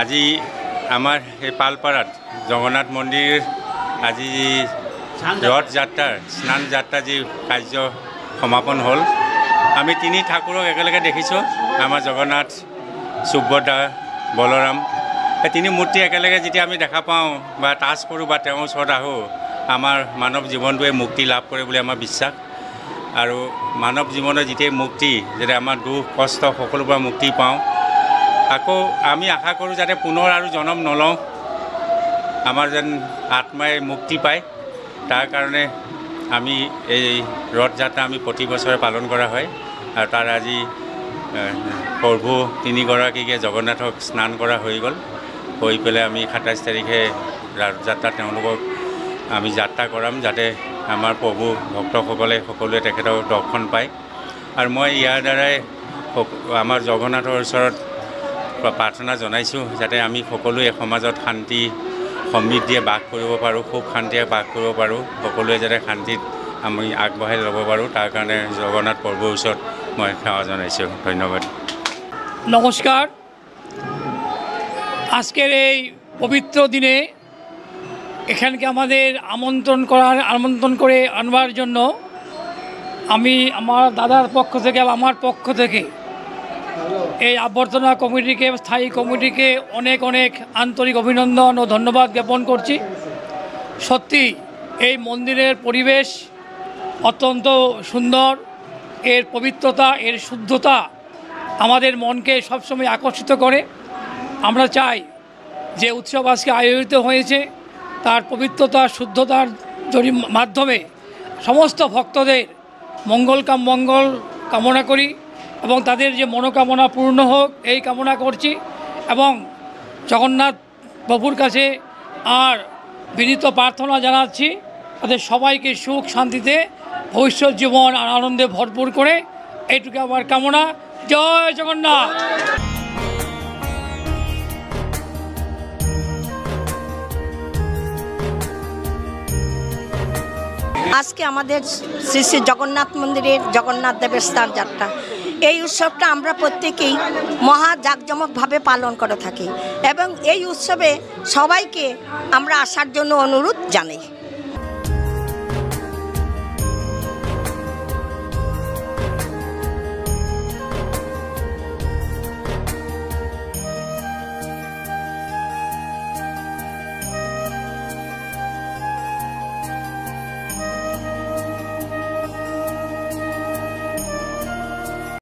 আজি আমাৰ এই পালপাৰাত জগন্নাথ মন্দিৰ আজি ৰথ যাত্ৰাৰ স্নান যাত্ৰা যি কাৰ্য সমাপন হ'ল। আমি তিনি ঠাকুৰক একেলগে দেখিছোঁ, আমাৰ জগন্নাথ, সুভদ্ৰা, বলৰাম। এই তিনি মূৰ্তি একেলগে যেতিয়া আমি দেখা পাওঁ বা টাচ কৰোঁ বা তেওঁৰ ওচৰত আহোঁ, আমাৰ মানৱ জীৱনটোৱে মুক্তি লাভ কৰে বুলি আমাৰ বিশ্বাস। আৰু মানৱ জীৱনৰ যেতিয়াই মুক্তি, যেতিয়া আমাৰ দুখ কষ্ট সকলোৰ পৰা মুক্তি পাওঁ, আকৌ আমি আশা কৰোঁ যাতে পুনৰ আৰু জন্ম নলওঁ, আমাৰ যেন আত্মাই মুক্তি পায়। তাৰ কাৰণে আমি এই ৰথ যাত্ৰা আমি প্ৰতি বছৰে পালন কৰা হয়। আৰু তাৰ আজি প্ৰভু তিনিগৰাকীকে জগন্নাথক স্নান কৰা হৈ গ'ল। হৈ পেলাই আমি 27 তাৰিখে ৰথ যাত্ৰা তেওঁলোকক আমি যাত্ৰা কৰাম, যাতে আমাৰ প্ৰভু ভক্তসকলে সকলোৱে তেখেতক দৰ্শন পায়। আৰু মই ইয়াৰ দ্বাৰাই আমাৰ জগন্নাথৰ ওচৰত প্ৰাৰ্থনা জনাইছোঁ, যাতে আমি সকলোৱে সমাজত শান্তি সমৃদ্ধিয়ে বাস কৰিব পাৰোঁ, সুখ শান্তিৰে বাস কৰিব পাৰোঁ, সকলোৱে যাতে শান্তিত আমি আগবঢ়াই ল'ব পাৰোঁ। তাৰ কাৰণে জগন্নাথ প্ৰভুৰ ওচৰত মই সেৱা জানাইছোঁ। ধন্যবাদ। নমস্কার। আজকের এই পবিত্র দিনে এখানকে আমাদের আমন্ত্রণ করে আনবার জন্য আমি আমার দাদার পক্ষ থেকে আমার পক্ষ থেকে এই আবর্জনা কমিটিকে, স্থায়ী কমিটিকে অনেক অনেক আন্তরিক অভিনন্দন ও ধন্যবাদ জ্ঞাপন করছি। সত্যি এই মন্দিরের পরিবেশ অত্যন্ত সুন্দর, এর পবিত্রতা, এর শুদ্ধতা আমাদের মনকে সবসময় আকর্ষিত করে। আমরা চাই যে উৎসব আজকে আয়োজিত হয়েছে তার পবিত্রতা, শুদ্ধতার মাধ্যমে সমস্ত ভক্তদের মঙ্গল কামনা করি এবং তাদের যে মনোকামনা পূর্ণ হোক এই কামনা করছি। এবং জগন্নাথ প্রভুর কাছে আর বিনীত প্রার্থনা জানাচ্ছি তাদের সবাইকে সুখ শান্তিতে ভবিষ্যৎ জীবন আর আনন্দে ভরপুর করে, এইটুকু আমার কামনা। জয় জগন্নাথ। আজকে আমাদের শ্রী শ্রী জগন্নাথ মন্দিরের জগন্নাথ দেবের স্নান যাত্রা, এই উৎসবটা আমরা প্রত্যেকেই মহা জাঁকজমকভাবে পালন করে থাকি এবং এই উৎসবে সবাইকে আমরা আসার জন্য অনুরোধ জানাই।